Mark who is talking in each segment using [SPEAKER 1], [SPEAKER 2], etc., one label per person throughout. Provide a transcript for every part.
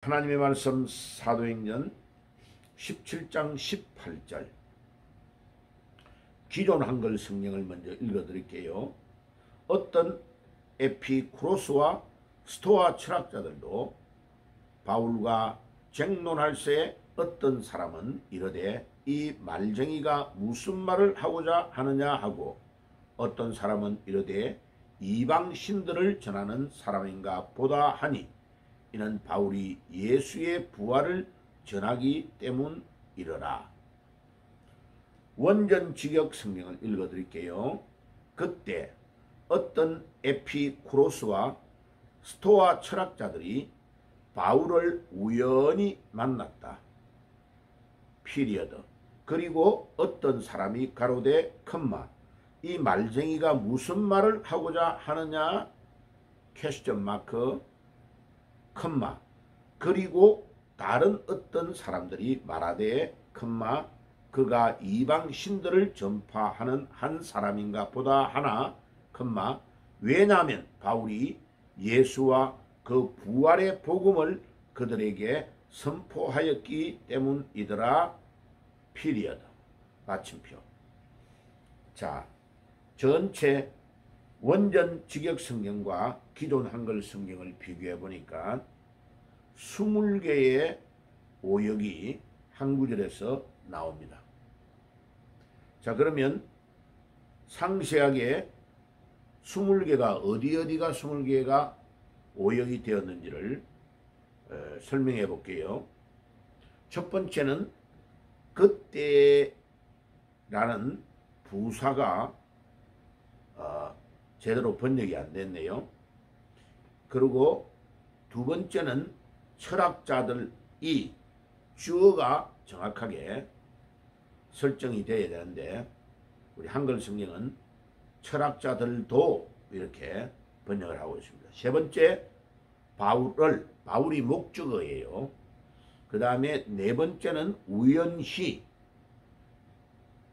[SPEAKER 1] 하나님의 말씀 사도행전 17장 18절 기존 한글 성경을 먼저 읽어드릴게요. 어떤 에피쿠로스와 스토아 철학자들도 바울과 쟁론할새 어떤 사람은 이르되 이 말쟁이가 무슨 말을 하고자 하느냐 하고 어떤 사람은 이르되 이방 신들을 전하는 사람인가 보다 하니 이는 바울이 예수의 부활을 전하기 때문이러라. 원전 직역 성경을 읽어드릴게요. 그때 어떤 에피쿠로스와 스토아 철학자들이 바울을 우연히 만났다. 피리어드. 그리고 어떤 사람이 가로되 컴마 이 말쟁이가 무슨 말을 하고자 하느냐 퀘스천 마크 컴마 그리고 다른 어떤 사람들이 말하되 컴마 그가 이방 신들을 전파하는 한 사람인가 보다 하나 컴마 왜냐하면 바울이 예수와 그 부활의 복음을 그들에게 선포하였기 때문이더라. 피리어드. 마침표. 자, 전체 원전 직역 성경과 기존 한글 성경을 비교해 보니까 20개의 오역이 한 구절에서 나옵니다. 자, 그러면 상세하게 20개가 어디가 20개가 오역이 되었는지를 설명해 볼게요. 첫 번째는 그때라는 부사가 제대로 번역이 안 됐네요. 그리고 두 번째는 철학자들이 주어가 정확하게 설정이 되어야 되는데 우리 한글 성경은 철학자들도 이렇게 번역을 하고 있습니다. 세 번째 바울이 목적어예요. 그 다음에 네 번째는 우연히,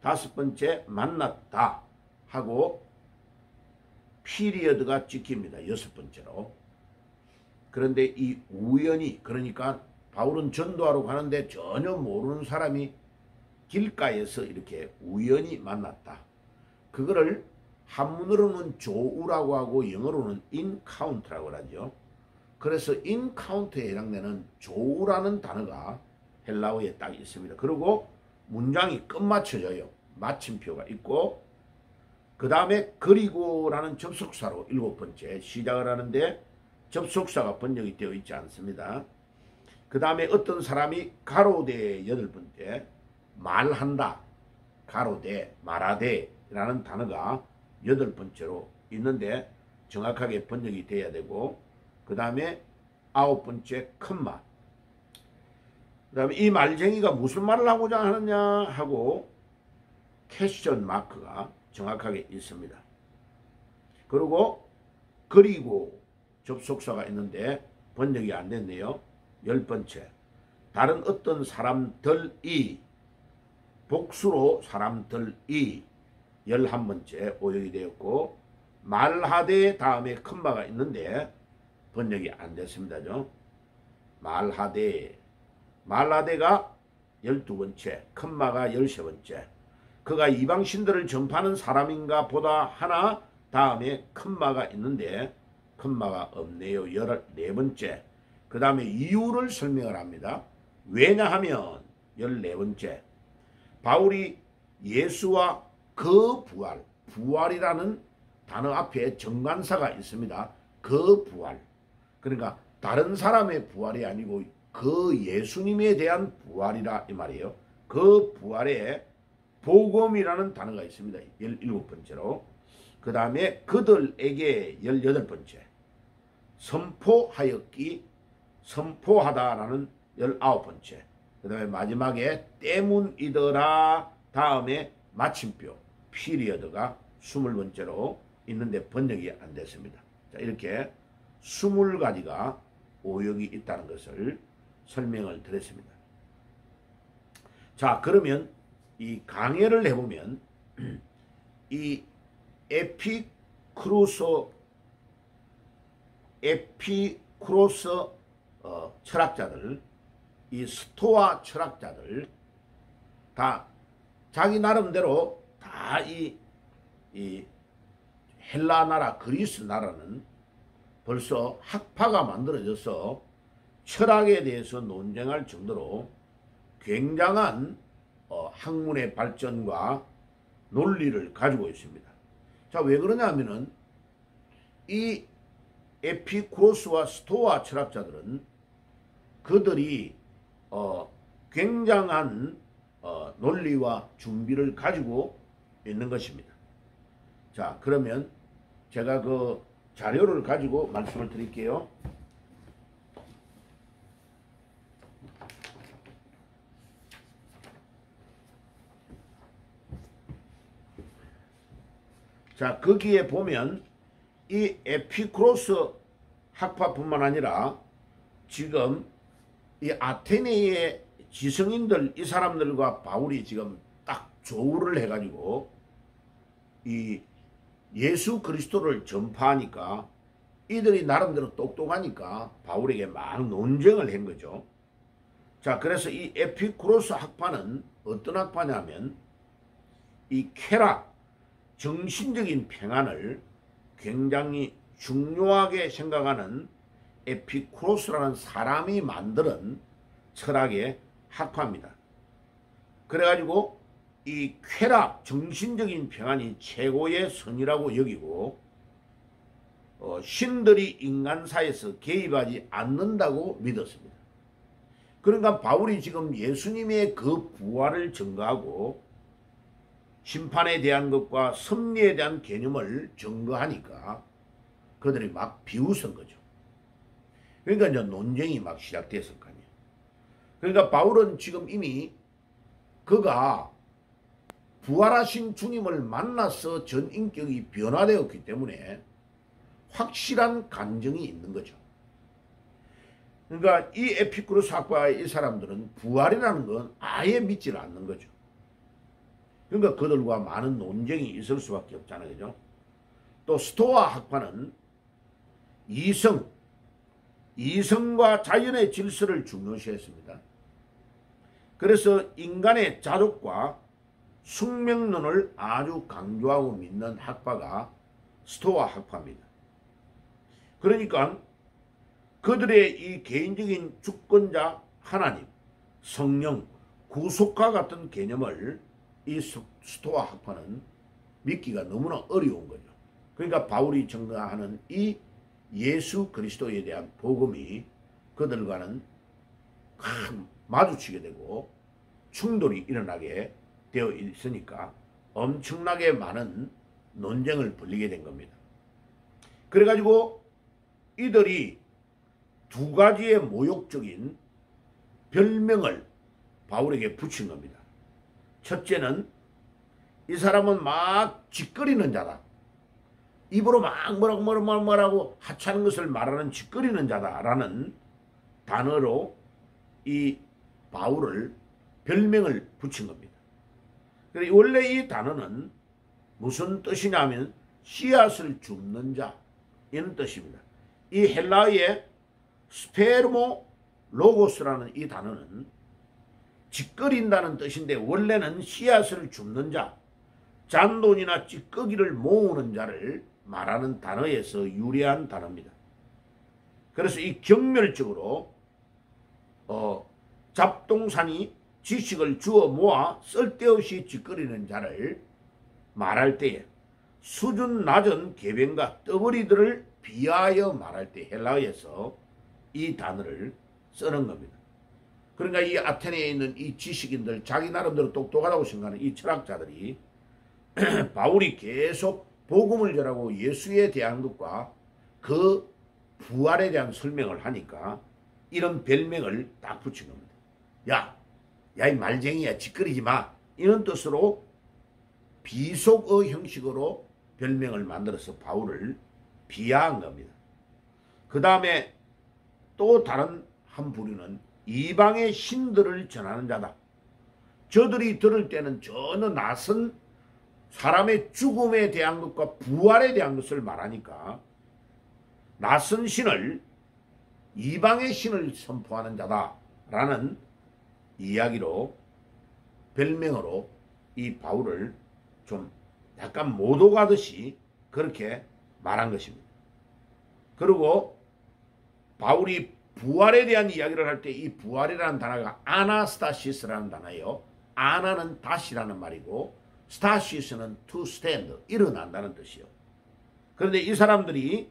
[SPEAKER 1] 다섯 번째 만났다 하고 피리어드가 찍힙니다. 여섯 번째로. 그런데 이 우연히, 그러니까 바울은 전도하러 가는데 전혀 모르는 사람이 길가에서 이렇게 우연히 만났다. 그거를 한문으로는 조우라고 하고 영어로는 인카운트라고 하죠. 그래서 인카운트에 해당되는 조우라는 단어가 헬라어에 딱 있습니다. 그리고 문장이 끝마쳐져요. 마침표가 있고 그 다음에 그리고라는 접속사로 일곱 번째 시작을 하는데 접속사가 번역이 되어 있지 않습니다. 그 다음에 어떤 사람이 가로대 여덟 번째 말한다 가로대 말하되 라는 단어가 여덟 번째로 있는데 정확하게 번역이 돼야 되고 그 다음에 아홉 번째 컴마 그 다음에 이 말쟁이가 무슨 말을 하고자 하느냐 하고 퀘스천 마크가 정확하게 있습니다. 그리고 접속사가 있는데 번역이 안 됐네요. 열 번째 다른 어떤 사람들이 복수로 사람들이 11번째 오역이 되었고 말하되 다음에 컴마가 있는데 번역이 안 됐습니다. 말하되가 12번째 컴마가 13번째 그가 이방신들을 전파하는 사람인가 보다 하나 다음에 컴마가 있는데 컴마가 없네요. 14번째 그 다음에 이유를 설명을 합니다. 왜냐하면 14번째 바울이 예수와 그 부활이라는 단어 앞에 정관사가 있습니다. 그 부활. 그러니까 다른 사람의 부활이 아니고 그 예수님에 대한 부활이라 이 말이에요. 그 부활에 복음이라는 단어가 있습니다. 17번째로. 그 다음에 그들에게 18번째. 선포하다라는 19번째. 그 다음에 마지막에 때문이더라 다음에 마침표 피리어드가 20번째로 있는데 번역이 안 됐습니다. 자, 이렇게 20가지가 오역이 있다는 것을 설명을 드렸습니다. 자, 그러면 이 강해를 해보면 이 에피쿠로스 철학자들, 이 스토아 철학자들 다 자기 나름대로 다 이 헬라 나라, 그리스 나라는 벌써 학파가 만들어져서 철학에 대해서 논쟁할 정도로 굉장한 학문의 발전과 논리를 가지고 있습니다. 자, 왜 그러냐면은 이 에피쿠로스와 스토아 철학자들은 그들이 굉장한 논리와 준비를 가지고 있는 것입니다. 자, 그러면 제가 그 자료를 가지고 말씀을 드릴게요. 자, 거기에 보면 이 에피쿠로스 학파뿐만 아니라 지금 이 아테네의 지성인들, 이 사람들과 바울이 지금 딱 조우를 해가지고 이 예수 그리스도를 전파하니까 이들이 나름대로 똑똑하니까 바울에게 막 논쟁을 한 거죠. 자, 그래서 이 에피쿠로스 학파는 어떤 학파냐면 이 쾌락, 정신적인 평안을 굉장히 중요하게 생각하는 에피쿠로스라는 사람이 만드는 철학의 학파입니다. 그래가지고 이 쾌락, 정신적인 평안이 최고의 선이라고 여기고 신들이 인간사에서 개입하지 않는다고 믿었습니다. 그러니까 바울이 지금 예수님의 그 부활을 증거하고 심판에 대한 것과 섭리에 대한 개념을 증거하니까 그들이 막 비웃은 거죠. 그러니까 이제 논쟁이 막 시작됐을 거 아니에요. 그러니까 바울은 지금 이미 그가 부활하신 주님을 만나서 전 인격이 변화되었기 때문에 확실한 감정이 있는 거죠. 그러니까 이 에피쿠로스 학파의 이 사람들은 부활이라는 건 아예 믿지를 않는 거죠. 그러니까 그들과 많은 논쟁이 있을 수밖에 없잖아요. 그죠? 또 스토아 학파는 이성과 자연의 질서를 중요시했습니다. 그래서 인간의 자족과 숙명론을 아주 강조하고 믿는 학파가 스토아 학파입니다. 그러니까 그들의 이 개인적인 주권자 하나님, 성령, 구속과 같은 개념을 이 스토아 학파는 믿기가 너무나 어려운 거죠. 그러니까 바울이 증거하는 이 예수 그리스도에 대한 복음이 그들과는 마주치게 되고 충돌이 일어나게 되어 있으니까 엄청나게 많은 논쟁을 벌이게 된 겁니다. 그래가지고 이들이 두 가지의 모욕적인 별명을 바울에게 붙인 겁니다. 첫째는 이 사람은 막 짓거리는 자다. 입으로 막 뭐라고 하찮은 것을 말하는 짓거리는 자다라는 단어로 이 바울을 별명을 붙인 겁니다. 원래 이 단어는 무슨 뜻이냐면 씨앗을 줍는 자 이런 뜻입니다. 이 헬라어의 스페르모 로고스라는 이 단어는 짓거린다는 뜻인데 원래는 씨앗을 줍는 자, 잔돈이나 찌꺼기를 모으는 자를 말하는 단어에서 유래한 단어입니다. 그래서 이 경멸적으로 잡동사니 지식을 주워 모아 쓸데없이 짓거리는 자를 말할 때에 수준 낮은 계변과 떠벌이들을 비하여 말할 때 헬라어에서 이 단어를 쓰는 겁니다. 그러니까 이 아테네에 있는 이 지식인들, 자기 나름대로 똑똑하다고 생각하는 이 철학자들이 바울이 계속 복음을 전하고 예수에 대한 것과 그 부활에 대한 설명을 하니까 이런 별명을 딱 붙인 겁니다. 야 이 말쟁이야, 짓거리지 마. 이런 뜻으로 비속어 형식으로 별명을 만들어서 바울을 비하한 겁니다. 그 다음에 또 다른 한 부류는 이방의 신들을 전하는 자다. 저들이 들을 때는 전혀 낯선 사람의 죽음에 대한 것과 부활에 대한 것을 말하니까 낯선 신을 이방의 신을 선포하는 자다라는 이야기로 별명으로 이 바울을 좀 약간 못 오가듯이 그렇게 말한 것입니다. 그리고 바울이 부활에 대한 이야기를 할 때 이 부활이라는 단어가 아나스타시스라는 단어예요. 아나는 다시라는 말이고 스타시스는 to stand, 일어난다는 뜻이요. 그런데 이 사람들이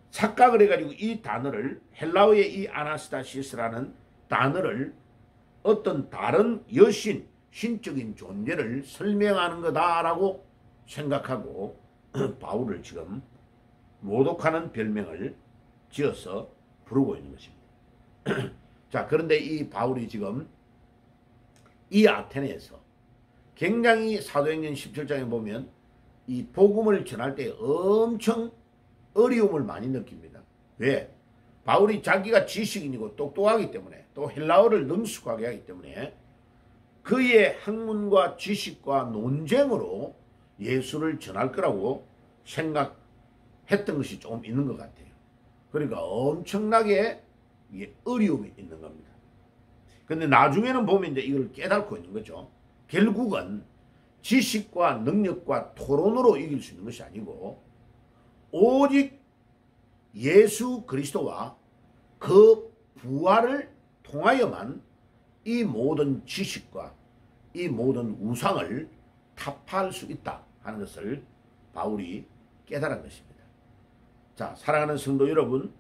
[SPEAKER 1] 착각을 해가지고 이 단어를, 헬라어의 이 아나스타시스라는 단어를 어떤 다른 여신, 신적인 존재를 설명하는 거다라고 생각하고 바울을 지금 모독하는 별명을 지어서 부르고 있는 것입니다. 자, 그런데 이 바울이 지금 이 아테네에서 굉장히 사도행전 17장에 보면 이 복음을 전할 때 엄청 어려움을 많이 느낍니다. 왜? 바울이 자기가 지식인이고 똑똑하기 때문에, 또 헬라어를 능숙하게 하기 때문에 그의 학문과 지식과 논쟁으로 예수를 전할 거라고 생각했던 것이 조금 있는 것 같아요. 그러니까 엄청나게 어려움이 있는 겁니다. 근데 나중에는 보면 이제 이걸 깨닫고 있는 거죠. 결국은 지식과 능력과 토론으로 이길 수 있는 것이 아니고 오직 예수 그리스도와 그 부활을 통하여만 이 모든 지식과 이 모든 우상을 타파할 수 있다 하는 것을 바울이 깨달은 것입니다. 자, 사랑하는 성도 여러분,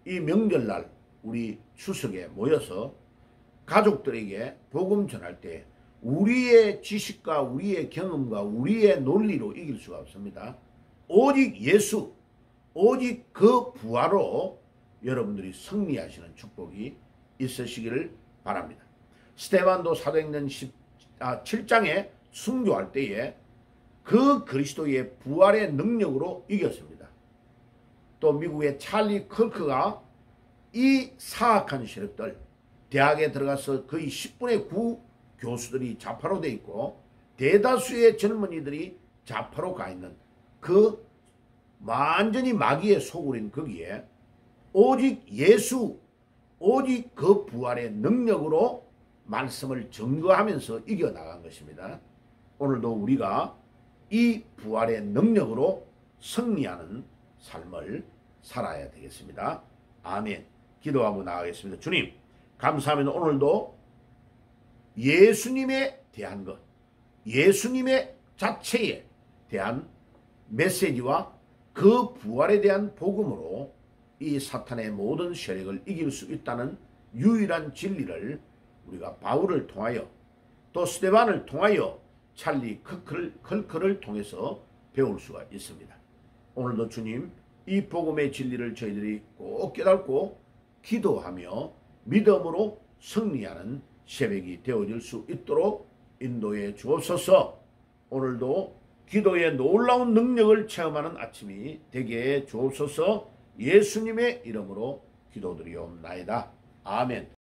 [SPEAKER 1] 이 명절날 우리 추석에 모여서 가족들에게 복음 전할 때 우리의 지식과 우리의 경험과 우리의 논리로 이길 수가 없습니다. 오직 예수, 오직 그 부활로 여러분들이 승리하시는 축복이 있으시기를 바랍니다. 스데반도 사도행전 7장에 순교할 때에 그 그리스도의 부활의 능력으로 이겼습니다. 또 미국의 찰리 클크가 이 사악한 세력들, 대학에 들어가서 거의 10분의 9 교수들이 좌파로 돼 있고 대다수의 젊은이들이 좌파로 가 있는 그 완전히 마귀의 소굴인 거기에 오직 예수, 오직 그 부활의 능력으로 말씀을 증거하면서 이겨나간 것입니다. 오늘도 우리가 이 부활의 능력으로 승리하는 삶을 살아야 되겠습니다. 아멘. 기도하고 나가겠습니다. 주님, 감사합니다. 오늘도 예수님에 대한 것, 예수님의 자체에 대한 메시지와 그 부활에 대한 복음으로 이 사탄의 모든 세력을 이길 수 있다는 유일한 진리를 우리가 바울을 통하여 또 스데반을 통하여 찰리 클크를 통해서 배울 수가 있습니다. 오늘도 주님, 이 복음의 진리를 저희들이 꼭 깨닫고 기도하며 믿음으로 승리하는 새벽이 되어질 수 있도록 인도해 주옵소서. 오늘도 기도의 놀라운 능력을 체험하는 아침이 되게 해 주옵소서. 예수님의 이름으로 기도드리옵나이다. 아멘.